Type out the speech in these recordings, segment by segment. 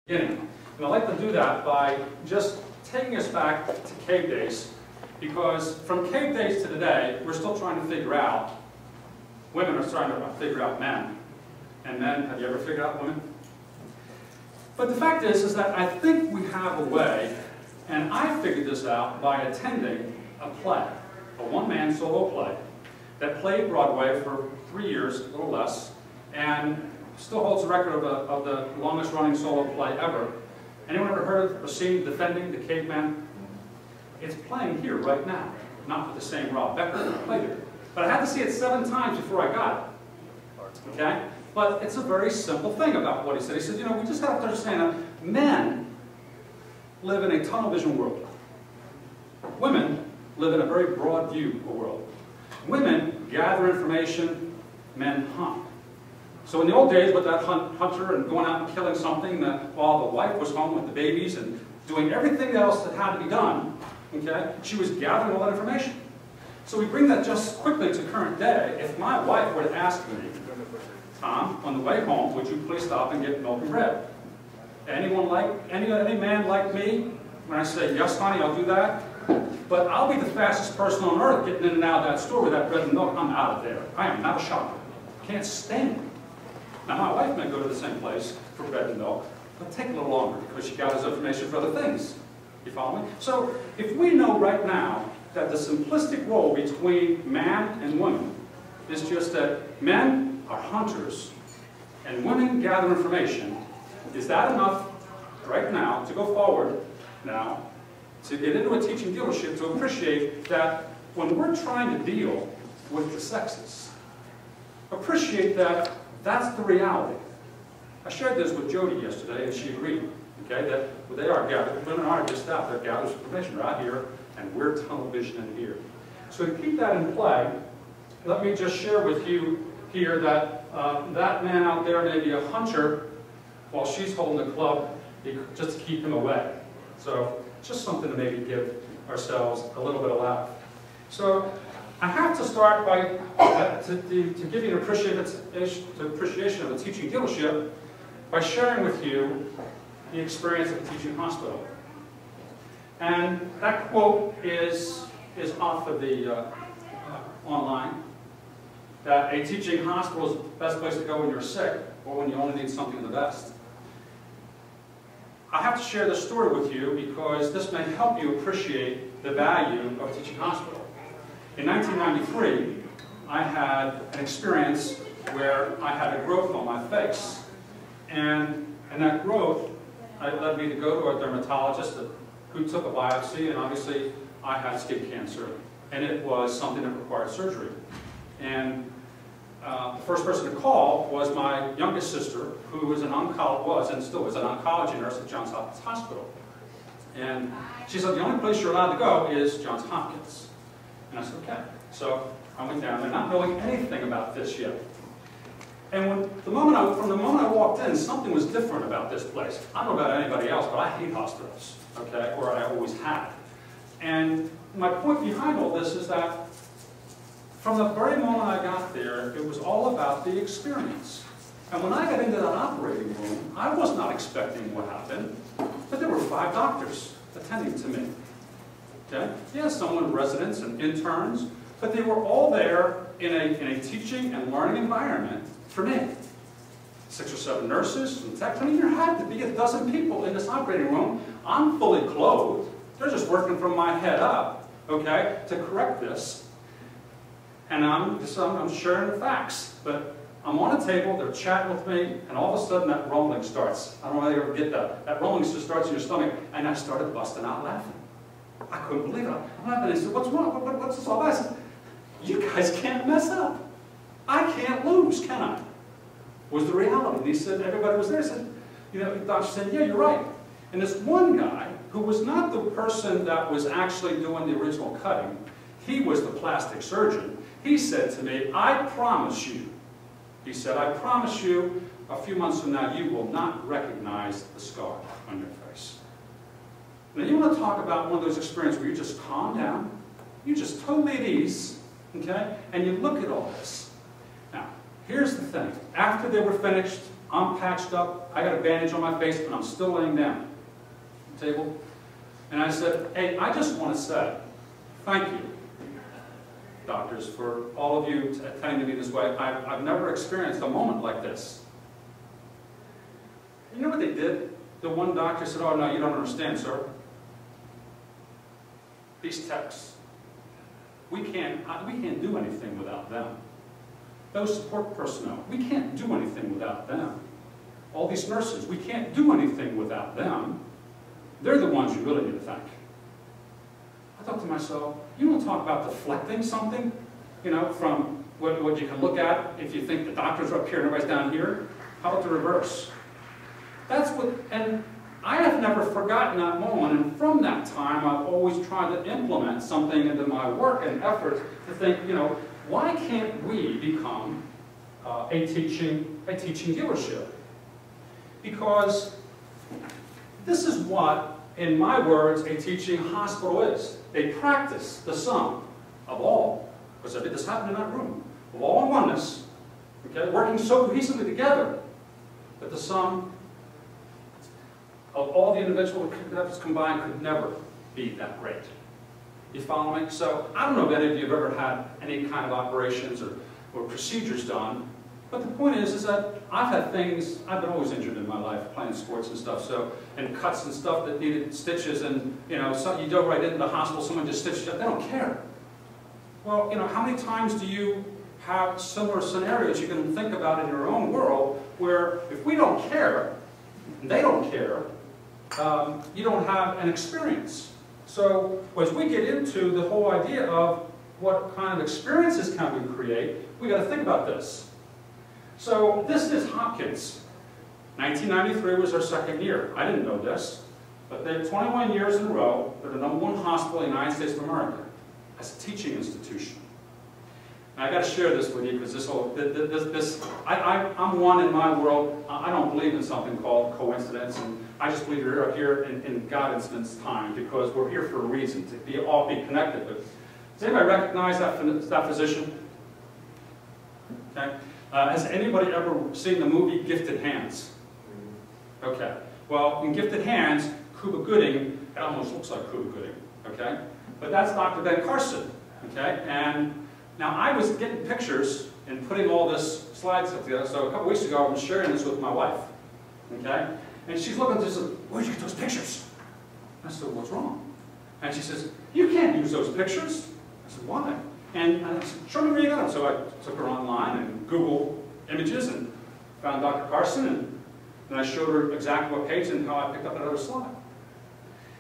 beginning. And I'd like to do that by just taking us back to cave days, because from cave days to today, we're still trying to figure out, women are trying to figure out men. And men, have you ever figured out women? But the fact is that I think we have a way, and I figured this out by attending a play, a one-man solo play, that played Broadway for 3 years, a little less, and still holds the record of the longest running solo play ever. Anyone ever heard or seen Defending the Caveman? It's playing here right now, not with the same Rob Becker who played it. But I had to see it 7 times before I got it. Okay? But it's a very simple thing about what he said. He said, you know, we just have to understand that men live in a tunnel vision world. Women live in a very broad view world. Women gather information, men hunt. So in the old days with that hunter and going out and killing something, while the wife was home with the babies and doing everything else that had to be done, okay, she was gathering all that information. So we bring that just quickly to current day. If my wife were to ask me, Tom, on the way home, would you please stop and get milk and bread? Anyone like, any man like me? When I say, yes, honey, I'll do that. But I'll be the fastest person on earth getting in and out of that store with that bread and milk. I'm out of there. I am not a shopper. Can't stand it. Now, my wife may go to the same place for bread and milk, but take a little longer because she gathers information for other things. You follow me? So, if we know right now that the simplistic role between man and woman is just that men are hunters and women gather information, is that enough right now to go forward now to get into a teaching dealership to appreciate that when we're trying to deal with the sexes, appreciate that that's the reality. I shared this with Jody yesterday, and she agreed. Okay, that they are gathered. Women are just out there gathering information right here, and we're tunnel vision in here. So to keep that in play, let me just share with you here that that man out there may be a hunter while she's holding the club, just to keep him away. So just something to maybe give ourselves a little bit of laugh. So I have to start by, to give you an appreciation of a teaching dealership by sharing with you the experience of a teaching hospital. And that quote is off of the online, that a teaching hospital is the best place to go when you're sick or when you only need something the best. I have to share this story with you because this may help you appreciate the value of a teaching hospital. In 1993, I had an experience where I had a growth on my face. And that growth led me to go to a dermatologist who took a biopsy, and obviously I had skin cancer. And it was something that required surgery. And the first person to call was my youngest sister, who was an and still is an oncology nurse at Johns Hopkins Hospital. And she said, the only place you're allowed to go is Johns Hopkins. And I said, okay. So I went down there not knowing anything about this yet. And from the moment I walked in, something was different about this place. I don't know about anybody else, but I hate hospitals, okay, or I always have. And my point behind all this is that from the very moment I got there, it was all about the experience. And when I got into that operating room, I was not expecting what happened, but there were 5 doctors attending to me. Okay? Yeah, some were residents and interns, but they were all there in a teaching and learning environment for me. 6 or 7 nurses, some techs. I mean, there had to be a dozen people in this operating room. I'm fully clothed. They're just working from my head up, okay, to correct this. And I'm sharing the facts. But I'm on a table, they're chatting with me, and all of a sudden that rumbling starts. I don't know if you ever get that. That rumbling just starts in your stomach, and I started busting out laughing. I couldn't believe it. I'm laughing. He said, what's wrong? What's this all about? I said, you guys can't mess up. I can't lose, can I? Was the reality. And he said, everybody was there. He said, you know, the doctor said, yeah, you're right. And this one guy, who was not the person that was actually doing the original cutting, he was the plastic surgeon. He said to me, I promise you, he said, I promise you, a few months from now, you will not recognize the scar on your face. Now, you want to talk about one of those experiences where you just calm down, you're just totally at ease, okay, and you look at all this. Now, here's the thing. After they were finished, I'm patched up, I got a bandage on my face, and I'm still laying down at the table. And I said, hey, I just want to say thank you, doctors, for all of you attending to me this way. I've never experienced a moment like this. You know what they did? The one doctor said, oh, no, you don't understand, sir. These techs, we can't do anything without them. Those support personnel, we can't do anything without them. All these nurses, we can't do anything without them. They're the ones you really need to thank. I thought to myself, you want to talk about deflecting something, you know, from what you can look at if you think the doctors are up here and everybody's down here? How about the reverse? That's what, and I have never forgotten that moment, and from that time I've always tried to implement something into my work and effort to think, you know, why can't we become a teaching dealership? Because this is what, in my words, a teaching hospital is. They practice the sum of all, because this happened in that room, of all in oneness, okay, working so cohesively together that the sum of all the individual efforts combined could never be that great. You follow me? So I don't know if any of you have ever had any kind of operations or procedures done, but the point is that I've had things, I've been always injured in my life, playing sports and stuff, so, and cuts and stuff that needed stitches, and, you know, so you go right into the hospital, someone just stitches you up, they don't care. Well, you know, how many times do you have similar scenarios you can think about in your own world where if we don't care, and they don't care, you don't have an experience. So as we get into the whole idea of what kind of experiences can we create, we got to think about this. So this is Hopkins. 1993 was our second year. I didn't know this, but they're 21 years in a row, they're the #1 hospital in the United States of America as a teaching institution. And I got to share this with you because this whole, I'm one in my world. I don't believe in something called coincidence, and I just believe we're here in God's time because we're here for a reason to all be connected. But does anybody recognize that physician? Okay. Has anybody ever seen the movie Gifted Hands? Okay. Well, in Gifted Hands, Cuba Gooding, it almost looks like Cuba Gooding. Okay. But that's Dr. Ben Carson. Okay. And now, I was getting pictures and putting all this slides up together, so a couple weeks ago I was sharing this with my wife, okay? And she's looking and she says, where'd you get those pictures? I said, what's wrong? And she says, you can't use those pictures. I said, why? And I said, show me where you got them. So I took her online and Googled images and found Dr. Carson, and then I showed her exactly what page and how I picked up that other slide.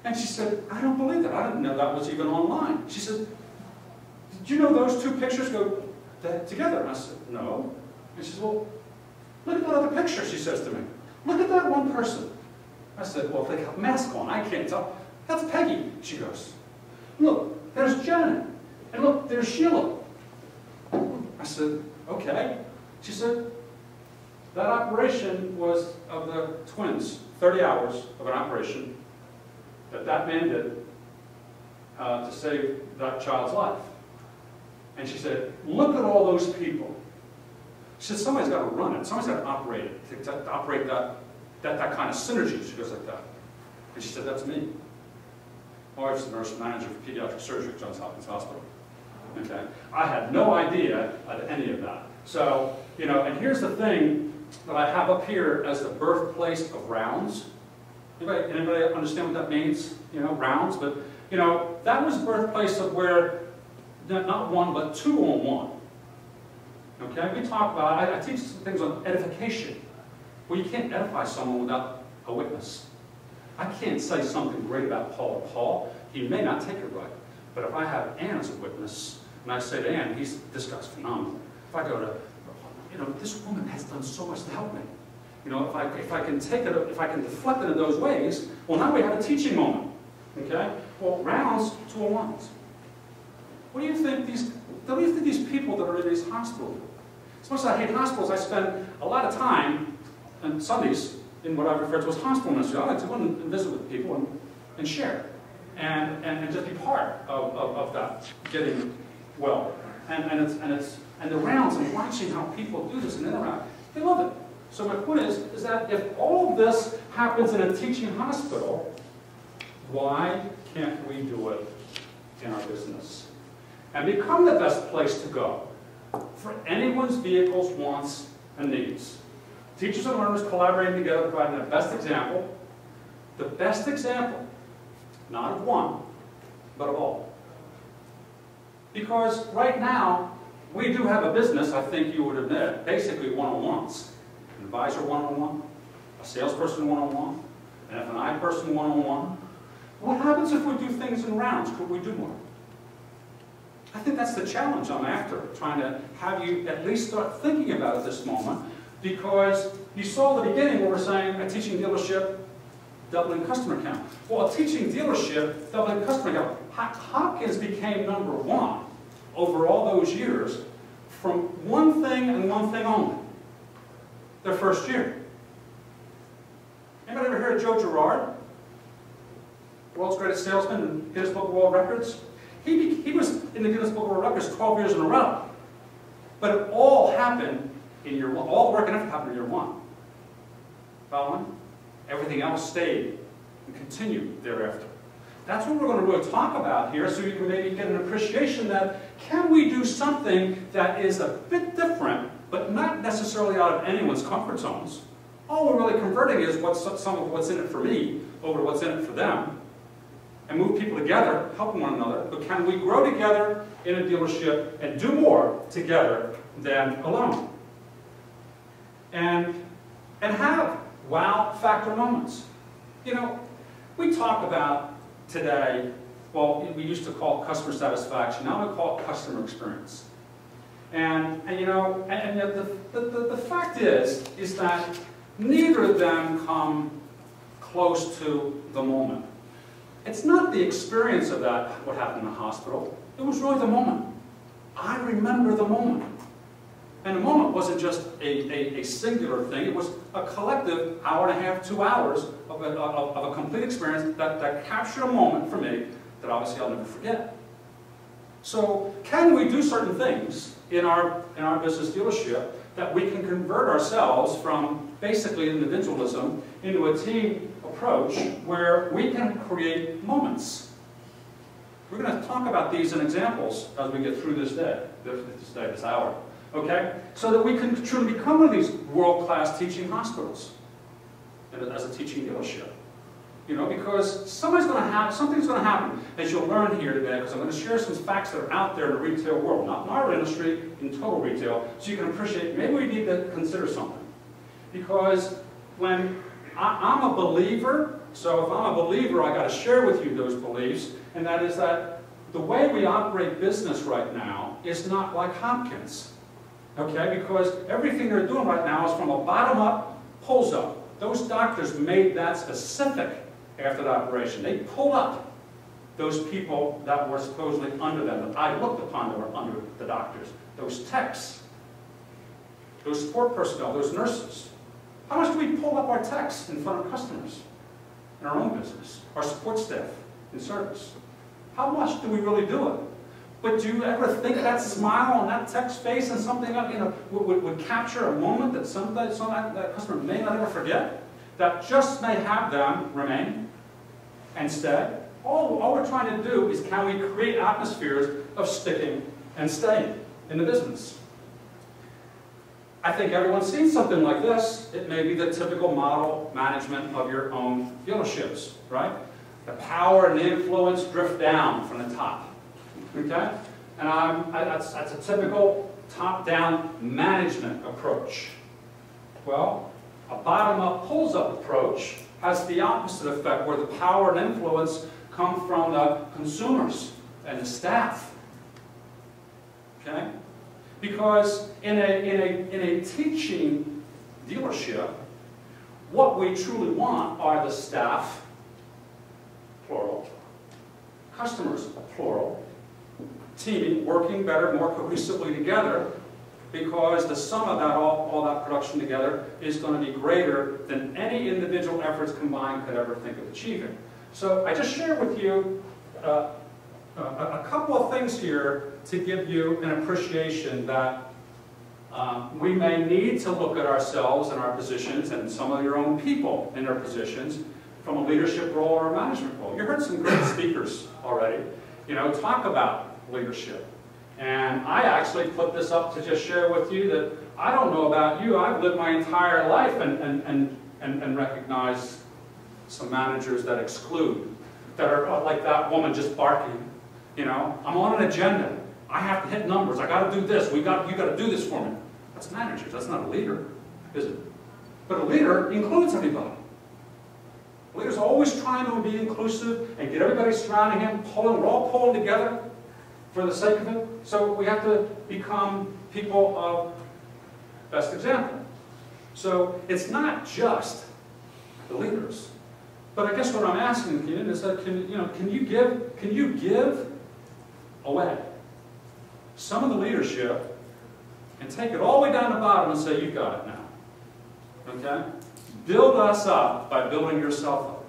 And she said, I don't believe that. I didn't know that was even online. She said, did you know those two pictures go together? And I said, no. And she said, well, look at that other picture, she says to me. Look at that one person. I said, well, if they have a mask on, I can't tell. That's Peggy, she goes. Look, there's Janet. And look, there's Sheila. I said, okay. She said, that operation was of the twins, 30 hours of an operation that man did to save that child's life. And she said, look at all those people. She said, somebody's got to run it. Somebody's got to operate it, to operate that kind of synergy. She goes like that. And she said, that's me. My wife's the nurse manager for pediatric surgery at Johns Hopkins Hospital. Okay? I had no idea of any of that. So, you know, and here's the thing that I have up here as the birthplace of rounds. Anybody understand what that means? You know, rounds? But, you know, that was birthplace of where not one, but 2-on-1. Okay? We talk about, I teach things on edification. Well, you can't edify someone without a witness. I can't say something great about Paul to Paul. He may not take it right. But if I have Ann as a witness, and I say to Ann, this guy's phenomenal. If I go to, you know, this woman has done so much to help me. You know, if I can take it, if I can deflect it in those ways, well, now we have a teaching moment. Okay? Well, rounds, 2-on-1s. What do you think these people that are in these hospitals do? As much as I hate hospitals, I spend a lot of time on Sundays in what I refer to as hospital ministry. I like to go and visit with people and share and just be part of that getting well. And the rounds and watching how people do this and interact, they love it. So my point is that if all of this happens in a teaching hospital, why can't we do it in our business? And become the best place to go for anyone's vehicles, wants, and needs. Teachers and learners collaborating together, providing the best example, not of one, but of all. Because right now, we do have a business, I think you would admit, basically one-on-ones. An advisor one-on-one, a salesperson one-on-one, an F&I person one-on-one. What happens if we do things in rounds? Could we do more? I think that's the challenge I'm after, trying to have you at least start thinking about it this moment, because you saw the beginning where we're saying a teaching dealership doubling customer count. Well, a teaching dealership doubling customer count. Hopkins became #1 over all those years from one thing and one thing only, their first year. Anybody ever heard of Joe Girard? World's greatest salesman in Guinness Book of World Records? He was in the Guinness Book of World Records 12 years in a row. But it all happened in year one. All the work and effort happened in year one. Following? Everything else stayed and continued thereafter. That's what we're going to really talk about here, so you can maybe get an appreciation that can we do something that is a bit different, but not necessarily out of anyone's comfort zones. All we're really converting is some of what's in it for me over to what's in it for them, and move people together, helping one another. But can we grow together in a dealership and do more together than alone? And have wow factor moments. You know, we talk about today, well, we used to call it customer satisfaction, now we call it customer experience. And you know, the fact is that neither of them come close to the moment. It's not the experience of that, what happened in the hospital. It was really the moment. I remember the moment. And the moment wasn't just a singular thing. It was a collective hour and a half, 2 hours of a complete experience that captured a moment for me that obviously I'll never forget. So can we do certain things in our business dealership that we can convert ourselves from basically individualism into a team approach where we can create moments? We're going to talk about these in examples as we get through this day, this hour. Okay? So that we can truly become one of these world-class teaching hospitals as a teaching dealership. You know, because something's going to happen as you'll learn here today, because I'm going to share some facts that are out there in the retail world, not in our industry, in total retail, so you can appreciate, maybe we need to consider something. Because when I'm a believer, so if I'm a believer, I got to share with you those beliefs, and that is that the way we operate business right now is not like Hopkins. Okay, because everything they're doing right now is from a bottom-up, pulls up. Those doctors made that specific after the operation. They pulled up those people that were supposedly under them, that I looked upon that were under the doctors. Those techs, those support personnel, those nurses. How much do we pull up our techs in front of customers in our own business, our support staff in service? How much do we really do it? But do you ever think that smile on that tech's face and something would capture a moment that that customer may not ever forget? That just may have them remain and stay? All we're trying to do is, can we create atmospheres of sticking and staying in the business? I think everyone's seen something like this. It may be the typical model management of your own dealerships, right? The power and the influence drift down from the top. Okay? And that's a typical top-down management approach. Well, a bottom-up, pulls-up approach has the opposite effect, where the power and influence come from the consumers and the staff. Okay? Because in a teaching dealership, what we truly want are the staff, plural, customers, plural, teaming, working better, more cohesively together, because the sum of that, all that production together is going to be greater than any individual efforts combined could ever think of achieving. So I just shared with you a couple of things here to give you an appreciation that We may need to look at ourselves and our positions and some of your own people in their positions from a leadership role or a management role. You heard some great speakers already, talk about leadership. And I actually put this up to just share with you that I don't know about you, I've lived my entire life and recognized some managers that exclude, that are like that woman just barking. I'm on an agenda. I have to hit numbers. I got to do this. You got to do this for me. That's managers. That's not a leader, is it? But a leader includes everybody. A leader's always trying to be inclusive and get everybody surrounding him, we're all pulling together for the sake of it. So we have to become people of best example. So it's not just the leaders. But I guess what I'm asking you is that can you give away some of the leadership and take it all the way down the bottom and say, you got it now. Okay? Build us up by building yourself up.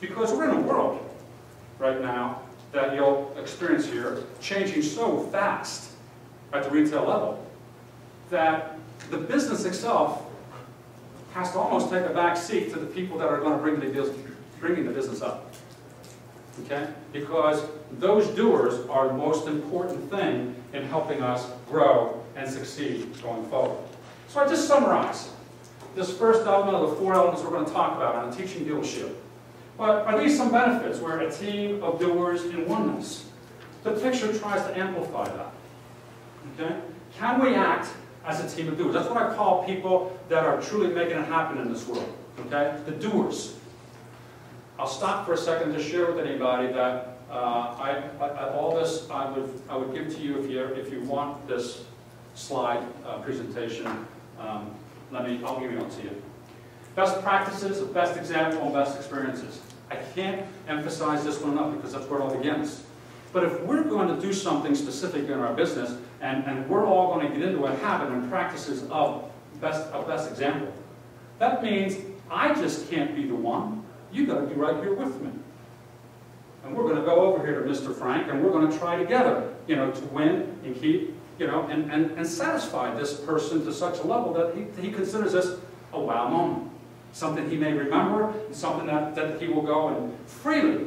Because we're in a world right now that you'll experience here changing so fast at the retail level that the business itself has to almost take a back seat to the people that are going to bringing the business up. Okay? Because those doers are the most important thing in helping us grow and succeed going forward. So I just summarize this first element of the 4 elements we're going to talk about on teaching dealership. But are these some benefits? We're a team of doers in oneness. The picture tries to amplify that. Okay? Can we act as a team of doers? That's what I call people that are truly making it happen in this world. Okay? The doers. I'll stop for a second to share with anybody that all this I would give to you if you want this slide presentation. I'll give it to you. Best practices, best example, and best experiences. I can't emphasize this one enough because that's where it all begins. But if we're going to do something specific in our business, and we're all going to get into a habit and practices of best example, that means I just can't be the one. You've got to be right here with me. And we're going to go over here to Mr. Frank, and we're going to try together, to win and keep, and satisfy this person to such a level that he considers this a wow moment. Something he may remember, and something that he will go and freely,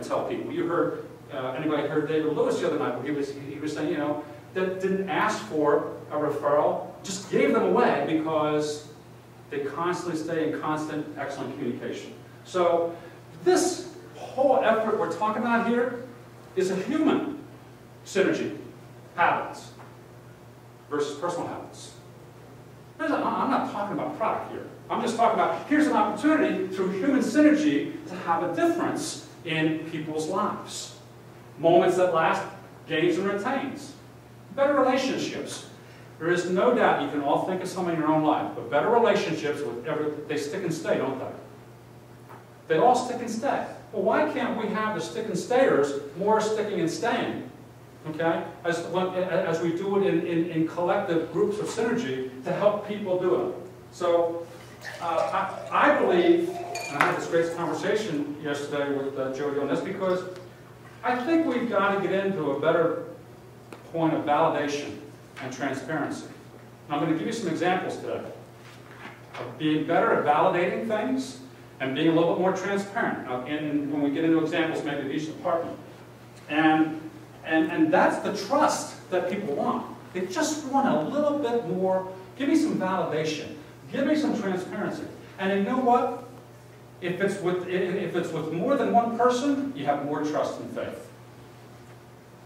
tell people. You heard, anybody heard David Lewis the other night, where he was saying, that didn't ask for a referral, just gave them away because they constantly stay in constant, excellent communication. So this whole effort we're talking about here is a human synergy, habits, versus personal habits. I'm not talking about product here. I'm just talking about, here's an opportunity through human synergy to have a difference in people's lives. Moments that last, gains and retains. Better relationships. There is no doubt you can all think of some in your own life, but better relationships, they stick and stay, don't they? They all stick and stay. Well, why can't we have the stick and stayers more sticking and staying? Okay? As we do it in collective groups of synergy to help people do it. So, I believe, and I had this great conversation yesterday with Jody on this, because I think we've got to get into a better point of validation and transparency. And I'm going to give you some examples today of being better at validating things and being a little bit more transparent. And when we get into examples, maybe of each department. And that's the trust that people want. They just want a little bit more. Give me some validation. Give me some transparency. And you know what? If it's with more than one person, you have more trust and faith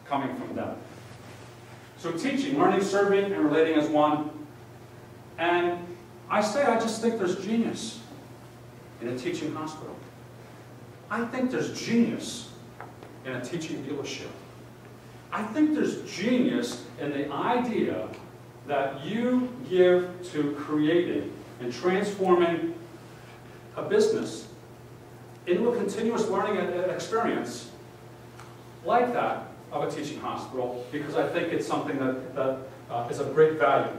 coming from them. So teaching, learning, serving, and relating as one. And I just think there's genius in a teaching hospital. I think there's genius in a teaching dealership. I think there's genius in the idea that you give to creating and transforming a business into a continuous learning experience like that of a teaching hospital, because I think it's something that is of great value.